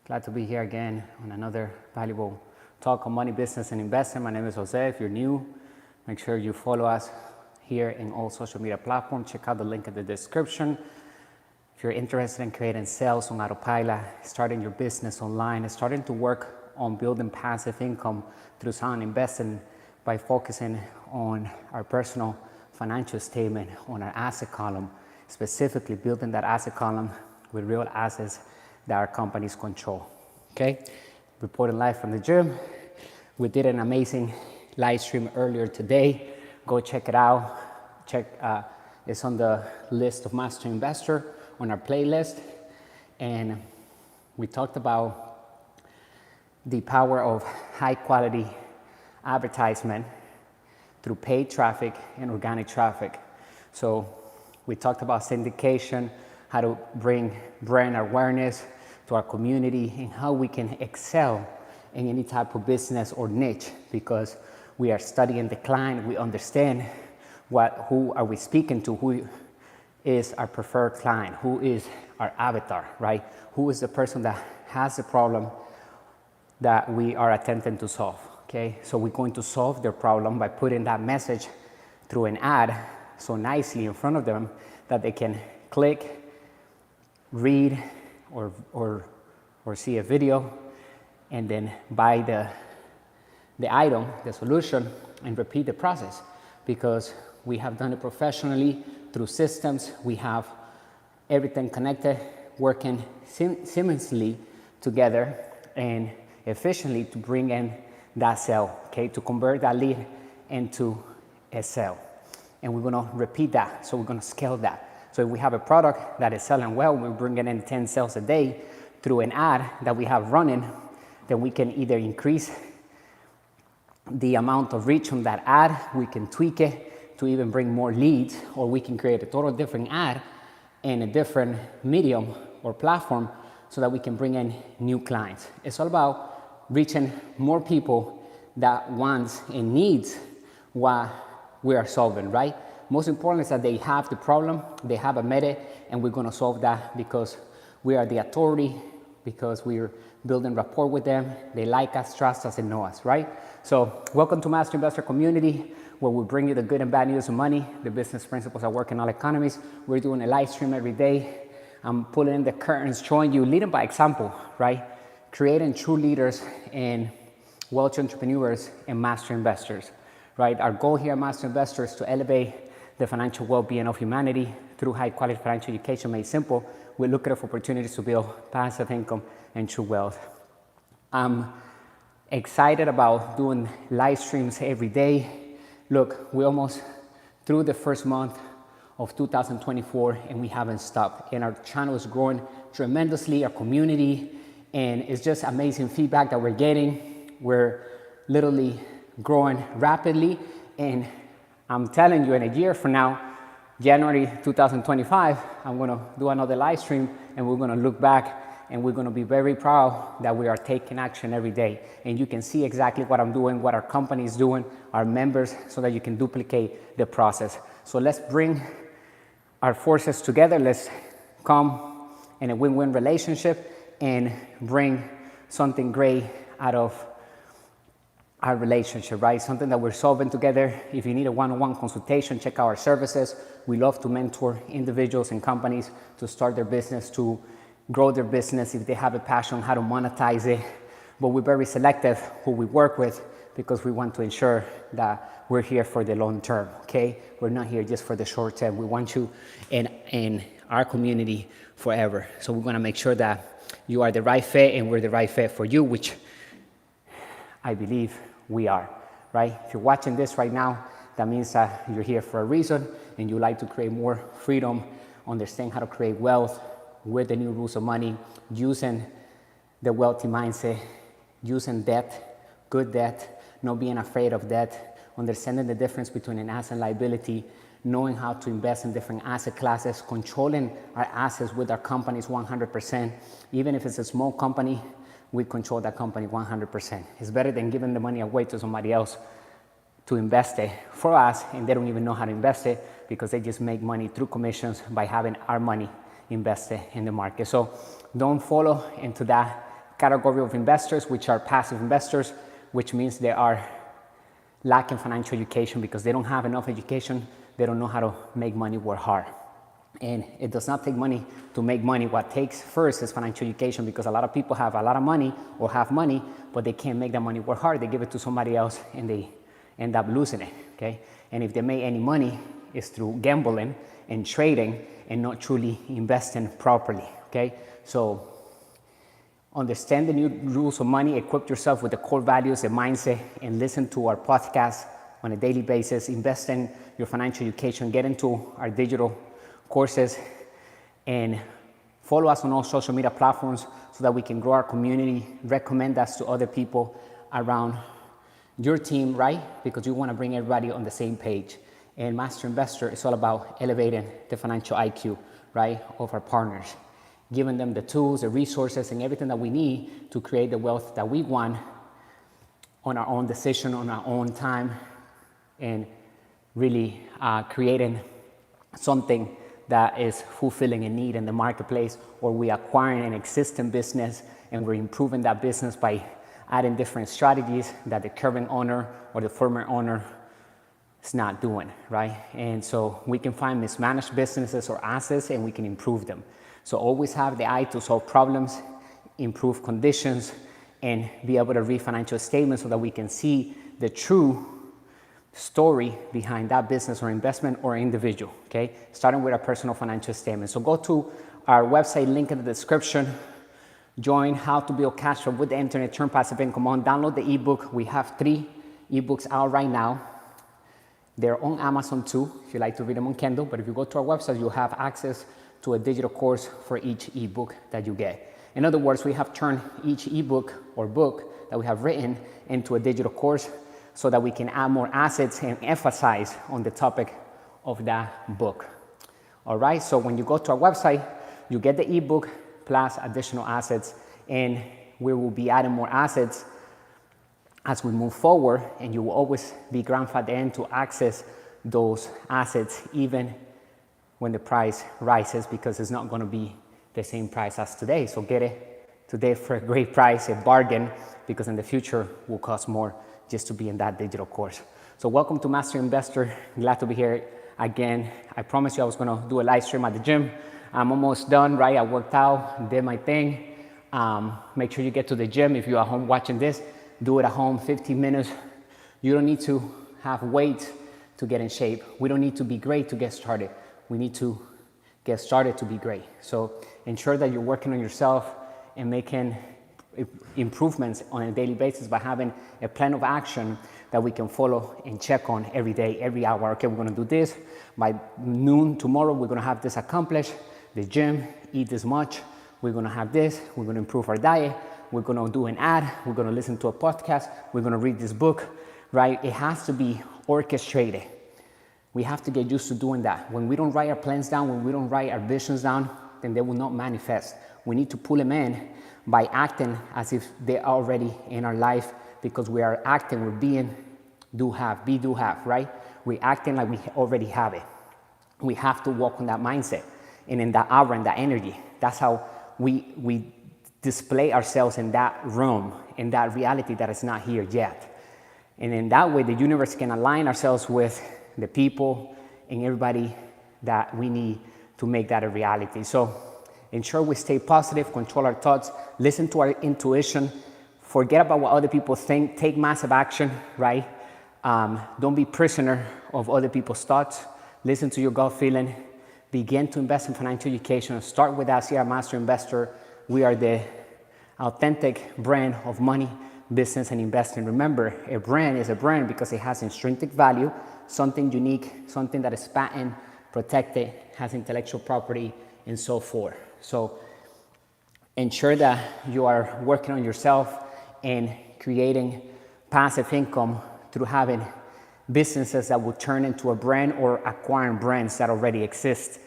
Glad to be here again on another valuable talk on money, business, and investing. My name is Jose. If you're new, make sure you follow us here in all social media platforms. Check out the link in the description. If you're interested in creating sales on autopilot, starting your business online, and starting to work on building passive income through sound investing by focusing on our personal financial statement, on our asset column, specifically building that asset column with real assets that our companies control. Okay, reporting live from the gym. We did an amazing live stream earlier today. Go check it out. It's on the list of Master Investor on our playlist. And we talked about the power of high quality advertisement through paid traffic and organic traffic. So we talked about syndication, how to bring brand awareness to our community, and how we can excel in any type of business or niche, because we are studying the client. We understand who are we speaking to, who is our preferred client, who is our avatar, right? Who is the person that has the problem that we are attempting to solve, okay? So we're going to solve their problem by putting that message through an ad so nicely in front of them that they can click, read, or see a video, and then buy the item, the solution, and repeat the process, because we have done it professionally through systems. We have everything connected, working seamlessly together and efficiently to bring in that sale, okay, to convert that lead into a sale. And we're gonna repeat that, so we're gonna scale that. So if we have a product that is selling well, we're bringing in 10 sales a day through an ad that we have running, then we can either increase the amount of reach on that ad, we can tweak it to even bring more leads, or we can create a total different ad in a different medium or platform so that we can bring in new clients. It's all about reaching more people that wants and needs what we are solving, right? Most important is that they have the problem, they have admitted it, and we're gonna solve that because we are the authority, because we're building rapport with them. They like us, trust us, and know us, right? So welcome to Master Investor Community, where we bring you the good and bad news of money, the business principles that work in all economies. We're doing a live stream every day. I'm pulling in the curtains, showing you, leading by example, right? Creating true leaders and wealthy entrepreneurs and master investors, right? Our goal here at Master Investor is to elevate the financial well-being of humanity through high-quality financial education made simple. We look at opportunities to build passive income and true wealth. I'm excited about doing live streams every day. Look, we're almost through the first month of 2024, and we haven't stopped. And our channel is growing tremendously, our community, and it's just amazing feedback that we're getting. We're literally growing rapidly, and I'm telling you, in a year from now, January 2025, I'm gonna do another live stream, and we're gonna look back, and we're gonna be very proud that we are taking action every day. And you can see exactly what I'm doing, what our company is doing, our members, so that you can duplicate the process. So let's bring our forces together. Let's come in a win-win relationship and bring something great out of our relationship, right? Something that we're solving together. If you need a one-on-one consultation, check out our services. We love to mentor individuals and companies to start their business, to grow their business if they have a passion, how to monetize it. But we're very selective who we work with, because we want to ensure that we're here for the long term, okay? We're not here just for the short term. We want you in our community forever. So we're gonna make sure that you are the right fit and we're the right fit for you, which I believe we are, right? If you're watching this right now, that means that you're here for a reason, and you like to create more freedom, understand how to create wealth with the new rules of money, using the wealthy mindset, using debt, good debt, not being afraid of debt, understanding the difference between an asset and liability, knowing how to invest in different asset classes, controlling our assets with our companies 100%. Even if it's a small company, we control that company 100%. It's better than giving the money away to somebody else to invest it for us, and they don't even know how to invest it, because they just make money through commissions by having our money invested in the market. So don't follow into that category of investors, which are passive investors, which means they are lacking financial education because they don't have enough education. They don't know how to make money work hard. And it does not take money to make money. What takes first is financial education, because a lot of people have a lot of money or have money, but they can't make that money work hard. They give it to somebody else and they end up losing it, okay? And if they make any money, it's through gambling and trading and not truly investing properly, okay? So understand the new rules of money, equip yourself with the core values and mindset, and listen to our podcast on a daily basis. Invest in your financial education, get into our digital courses, and follow us on all social media platforms so that we can grow our community. Recommend us to other people around your team, right? Because you want to bring everybody on the same page. And Master Investor is all about elevating the financial IQ, right, of our partners, giving them the tools, the resources, and everything that we need to create the wealth that we want on our own decision, on our own time, and really creating something that is fulfilling a need in the marketplace, or we acquiring an existing business and we're improving that business by adding different strategies that the current owner or the former owner is not doing, right? And so we can find mismanaged businesses or assets and we can improve them. So always have the eye to solve problems, improve conditions, and be able to read financial statements so that we can see the true story behind that business or investment or individual, okay? Starting with our personal financial statement. So go to our website, link in the description. Join How to Build Cash Flow with the Internet, Turn Passive Income On. Download the ebook. We have 3 ebooks out right now. They're on Amazon too, if you like to read them on Kindle. But if you go to our website, you'll have access to a digital course for each ebook that you get. In other words, we have turned each ebook or book that we have written into a digital course so that we can add more assets and emphasize on the topic of that book. All right, so when you go to our website, you get the ebook plus additional assets, and we will be adding more assets as we move forward, and you will always be grandfathered in to access those assets even when the price rises, because it's not going to be the same price as today. So get it today for a great price, a bargain, because in the future will cost more just to be in that digital course. So welcome to Master Investor. Glad to be here again. I promised you I was going to do a live stream at the gym. I'm almost done, right? I worked out, did my thing. Make sure you get to the gym. If you're at home watching this, do it at home, 15 minutes. You don't need to have weight to get in shape. We don't need to be great to get started. We need to get started to be great. So ensure that you're working on yourself and making improvements on a daily basis by having a plan of action that we can follow and check on every day, every hour. Okay, we're going to do this. By noon tomorrow, we're going to have this accomplished. The gym, eat this much. We're going to have this. We're going to improve our diet. We're going to do an ad. We're going to listen to a podcast. We're going to read this book, right? It has to be orchestrated. We have to get used to doing that. When we don't write our plans down, when we don't write our visions down, then they will not manifest. We need to pull them in by acting as if they're already in our life, because we are acting, we're being, do have, be, do have, right? We're acting like we already have it. We have to walk on that mindset and in that aura and that energy. That's how we display ourselves in that realm, in that reality that is not here yet. And in that way, the universe can align ourselves with the people and everybody that we need to make that a reality. So ensure we stay positive, control our thoughts, listen to our intuition, forget about what other people think, take massive action, right? Don't be prisoner of other people's thoughts. Listen to your gut feeling. Begin to invest in financial education. Start with us here at Master Investor. We are the authentic brand of money, business, and investing. Remember, a brand is a brand because it has intrinsic value, something unique, something that is patent, protected, has intellectual property, and so forth. So ensure that you are working on yourself and creating passive income through having businesses that will turn into a brand or acquiring brands that already exist.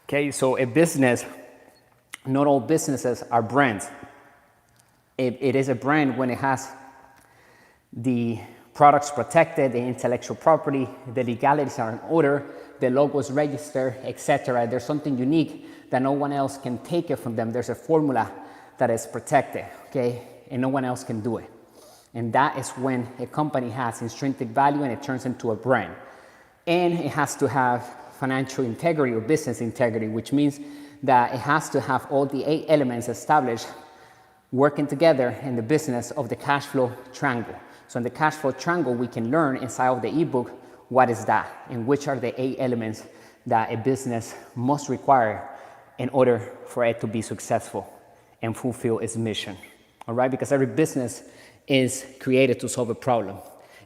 Okay, so a business, not all businesses are brands. It is a brand when it has the products protected, the intellectual property, the legalities are in order, the logos registered, etc. There's something unique that no one else can take it from them. There's a formula that is protected, okay? And no one else can do it. And that is when a company has intrinsic value and it turns into a brand. And it has to have financial integrity or business integrity, which means that it has to have all the 8 elements established working together in the business of the cash flow triangle. So in the cash flow triangle, we can learn inside of the ebook what is that and which are the 8 elements that a business must require in order for it to be successful and fulfill its mission. All right, because every business is created to solve a problem,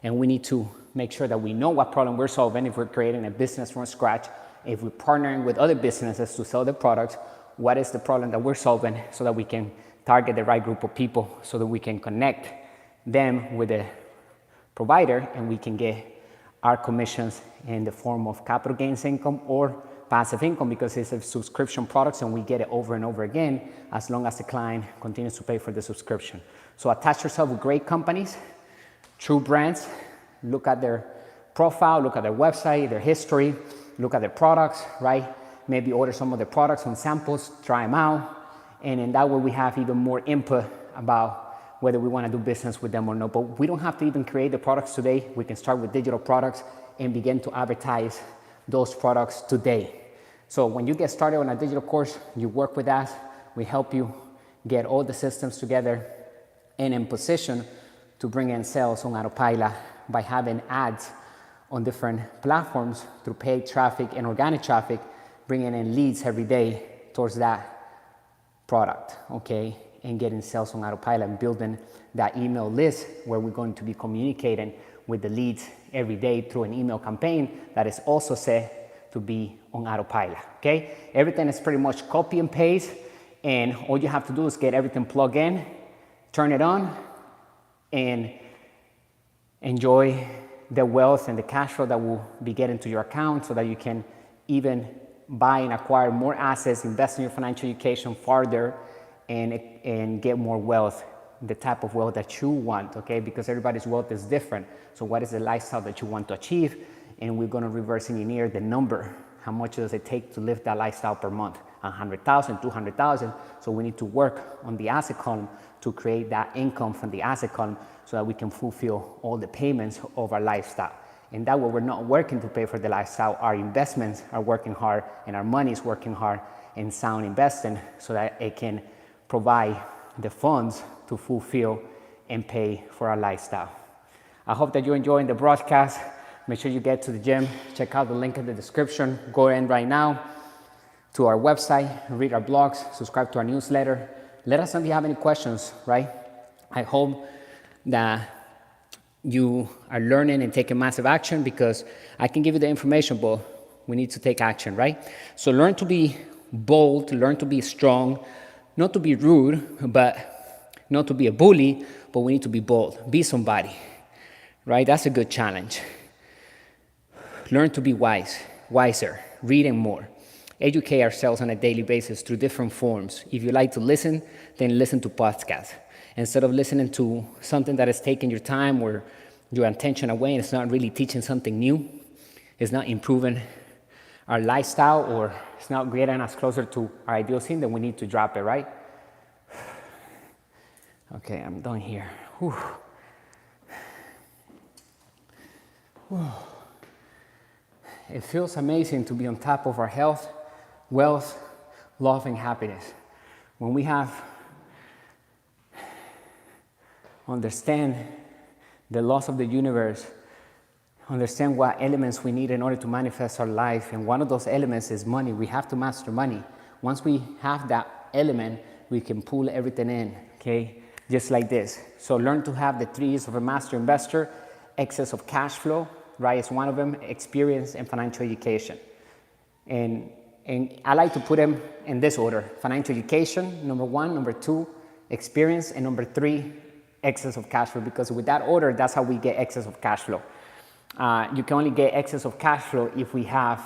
and we need to make sure that we know what problem we're solving if we're creating a business from scratch, if we're partnering with other businesses to sell the products, what is the problem that we're solving so that we can target the right group of people, so that we can connect them with the provider and we can get our commissions in the form of capital gains income or passive income, because it's a subscription product and we get it over and over again as long as the client continues to pay for the subscription. So attach yourself with great companies, true brands, look at their profile, look at their website, their history, look at their products, right? Maybe order some of their products on samples, try them out. And in that way we have even more input about whether we want to do business with them or not. But we don't have to even create the products today. We can start with digital products and begin to advertise those products today. So when you get started on a digital course, you work with us. We help you get all the systems together and in position to bring in sales on autopilot by having ads on different platforms through paid traffic and organic traffic, bringing in leads every day towards that product, okay? And getting sales on autopilot and building that email list where we're going to be communicating with the leads every day through an email campaign that is also set to be on autopilot, okay? Everything is pretty much copy and paste, and all you have to do is get everything plugged in, turn it on, and enjoy the wealth and the cash flow that will be getting to your account so that you can even buy and acquire more assets, invest in your financial education farther, and get more wealth, the type of wealth that you want, okay? Because everybody's wealth is different. So what is the lifestyle that you want to achieve? And we're gonna reverse engineer the number. How much does it take to live that lifestyle per month? 100,000, 200,000. So we need to work on the asset column to create that income from the asset column so that we can fulfill all the payments of our lifestyle. And that way we're not working to pay for the lifestyle. Our investments are working hard and our money is working hard in sound investing so that it can provide the funds to fulfill and pay for our lifestyle. I hope that you're enjoying the broadcast. Make sure you get to the gym. Check out the link in the description. Go in right now to our website, read our blogs, subscribe to our newsletter. Let us know if you have any questions, right? I hope that you are learning and taking massive action, because I can give you the information, but we need to take action, right? So learn to be bold, learn to be strong, not to be rude, but not to be a bully, but we need to be bold. Be somebody, right? That's a good challenge. Learn to be wiser, reading more. Educate ourselves on a daily basis through different forms. If you like to listen, then listen to podcasts. Instead of listening to something that is taking your time or your attention away and it's not really teaching something new, it's not improving our lifestyle, or it's not getting us closer to our ideal scene, then we need to drop it, right? Okay, I'm done here. Whew. Whew. It feels amazing to be on top of our health, wealth, love, and happiness. When we understand the laws of the universe, understand what elements we need in order to manifest our life, and one of those elements is money. We have to master money. Once we have that element, we can pull everything in, okay? Just like this. So learn to have the 3 E's of a master investor. Excess of cash flow, right, is one of them. Experience and financial education. And I like to put them in this order. Financial education, number 1, number 2, experience, and number 3, excess of cash flow, because with that order, that's how we get excess of cash flow. You can only get excess of cash flow if we have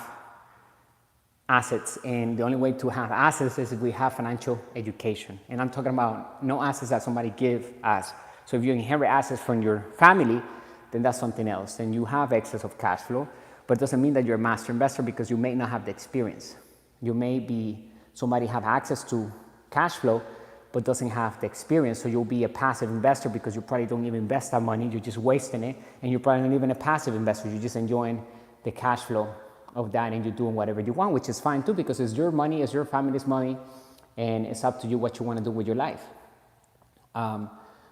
assets, and the only way to have assets is if we have financial education. And I'm talking about no assets that somebody give us. So if you inherit assets from your family, then that's something else. Then you have excess of cash flow, but it doesn't mean that you're a master investor, because you may not have the experience. You may be somebody have access to cash flow, but doesn't have the experience. So you'll be a passive investor because you probably don't even invest that money, you're just wasting it, and you're probably not even a passive investor, you're just enjoying the cash flow of that, and you're doing whatever you want, which is fine too, because it's your money, it's your family's money, and it's up to you what you want to do with your life.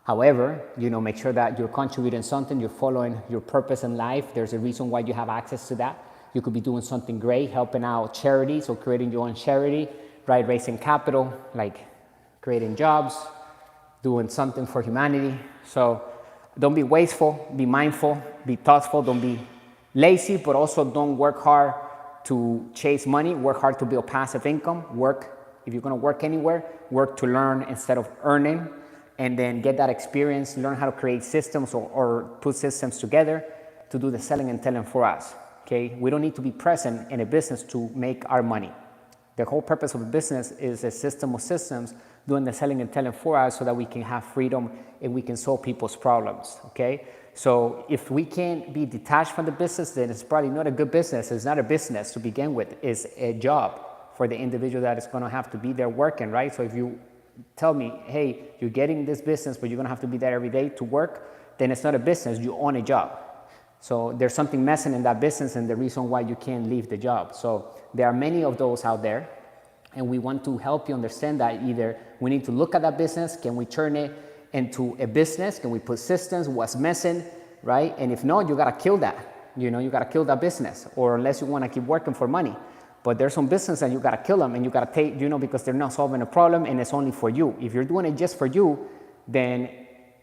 However, make sure that you're contributing something, you're following your purpose in life. There's a reason why you have access to that. You could be doing something great, helping out charities or creating your own charity, right? Raising capital, like creating jobs, doing something for humanity. So don't be wasteful, be mindful, be thoughtful, don't be lazy, but also don't work hard to chase money. Work hard to build passive income. If you're going to work anywhere, work to learn instead of earning, and then get that experience, learn how to create systems or put systems together to do the selling and telling for us. Okay, we don't need to be present in a business to make our money. The whole purpose of a business is a system of systems doing the selling and telling for us so that we can have freedom and we can solve people's problems. Okay, so if we can't be detached from the business, then it's probably not a good business. It's not a business to begin with. It's a job for the individual that is going to have to be there working, right? So if you tell me, hey, you're getting this business, but you're going to have to be there every day to work, then it's not a business. You own a job. So there's something missing in that business and the reason why you can't leave the job. So there are many of those out there, and we want to help you understand that either we need to look at that business, can we turn it into a business, can we put systems, what's missing, right? And if not, you got to kill that. You got to kill that business, or unless you want to keep working for money. But there's some business that you got to kill them, and you got to take, because they're not solving a problem and it's only for you. If you're doing it just for you, then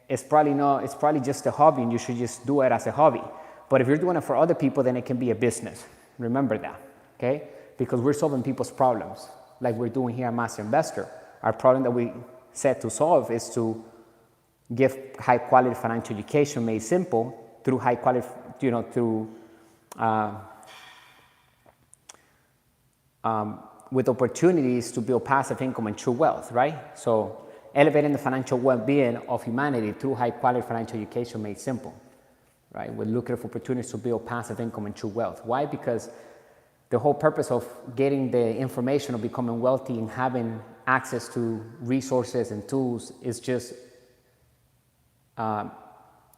it's probably just a hobby, and you should just do it as a hobby. But if you're doing it for other people, then it can be a business. Remember that, okay? Because we're solving people's problems like we're doing here at Master Investor. Our problem that we set to solve is to give high quality financial education made simple through high quality, with opportunities to build passive income and true wealth, right? So elevating the financial well-being of humanity through high quality financial education made simple, right? With lucrative opportunities to build passive income and true wealth. Why? Because the whole purpose of getting the information of becoming wealthy and having access to resources and tools is just,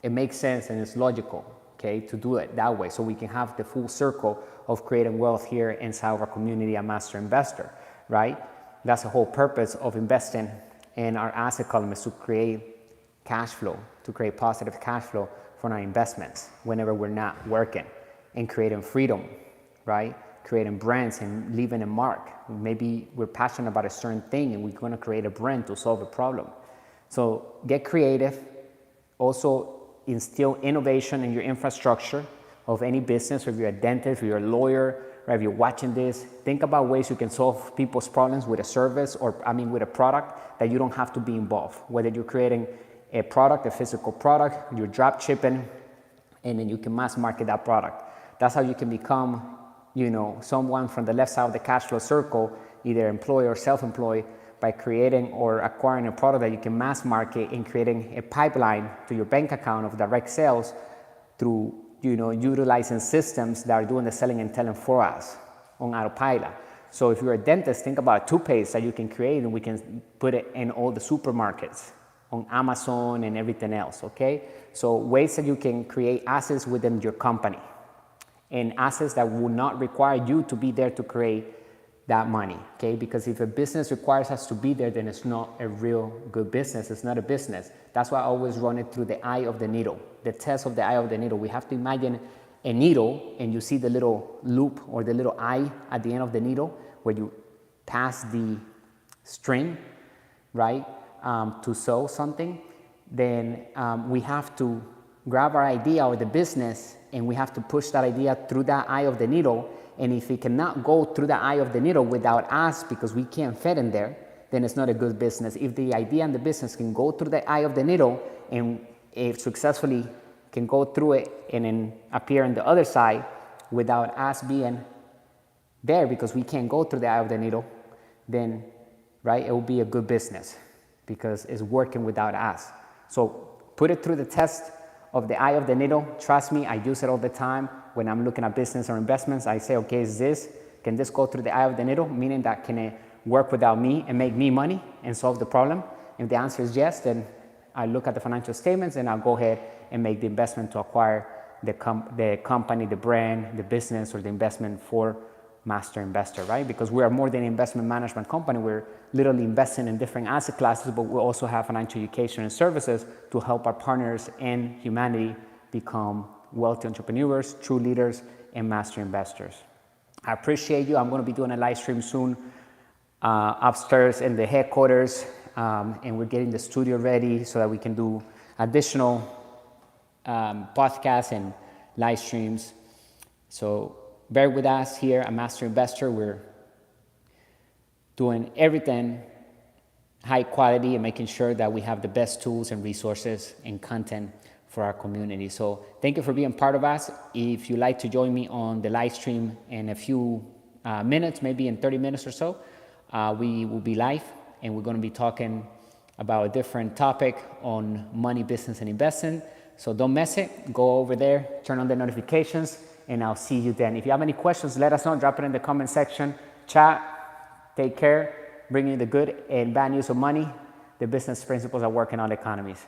it makes sense and it's logical, okay, to do it that way so we can have the full circle of creating wealth here inside of our community at Master Investor, right? That's the whole purpose of investing in our asset column, is to create cash flow, to create positive cash flow from our investments whenever we're not working, and creating freedom, right? Creating brands and leaving a mark. Maybe we're passionate about a certain thing and we're going to create a brand to solve a problem. So get creative. Also instill innovation in your infrastructure of any business. Or if you're a dentist, or you're a lawyer, or if you're watching this, think about ways you can solve people's problems with a service, or with a product that you don't have to be involved. Whether you're creating a product, a physical product, you're drop shipping, and then you can mass market that product. That's how you can become, someone from the left side of the cash flow circle, either employed or self-employed, by creating or acquiring a product that you can mass market and creating a pipeline to your bank account of direct sales through, utilizing systems that are doing the selling and telling for us on autopilot. So if you're a dentist, think about a toothpaste that you can create, and we can put it in all the supermarkets, on Amazon and everything else, okay? So ways that you can create assets within your company, and assets that will not require you to be there to create that money, okay? Because if a business requires us to be there, then it's not a real good business. It's not a business. That's why I always run it through the eye of the needle, the test of the eye of the needle. We have to imagine a needle, and you see the little loop or the little eye at the end of the needle where you pass the string, right, to sew something. Then we have to grab our idea or the business, and we have to push that idea through that eye of the needle. And if it cannot go through the eye of the needle without us, because we can't fit in there, then it's not a good business. If the idea and the business can go through the eye of the needle, and if successfully can go through it and then appear on the other side without us being there, because we can't go through the eye of the needle, then, right, it will be a good business because it's working without us. So put it through the test of the eye of the needle. Trust me, I use it all the time. When I'm looking at business or investments, I say, okay, can this go through the eye of the needle? Meaning that can it work without me and make me money and solve the problem? If the answer is yes, then I look at the financial statements and I'll go ahead and make the investment to acquire the company, the brand, the business, or the investment for Master Investor, right? Because we are more than an investment management company. We're literally investing in different asset classes, but we also have financial education and services to help our partners and humanity become wealthy entrepreneurs, true leaders, and master investors. I appreciate you. I'm going to be doing a live stream soon upstairs in the headquarters, and we're getting the studio ready so that we can do additional podcasts and live streams. So bear with us here at Master Investor. We're doing everything high quality and making sure that we have the best tools and resources and content for our community. So thank you for being part of us. If you'd like to join me on the live stream in a few minutes, maybe in 30 minutes or so, we will be live and we're going to be talking about a different topic on money, business, and investing. So don't miss it. Go over there, turn on the notifications, and I'll see you then. If you have any questions, let us know. Drop it in the comment section. Chat. Take care. Bringing you the good and bad news of money, the business principles that work in all economies.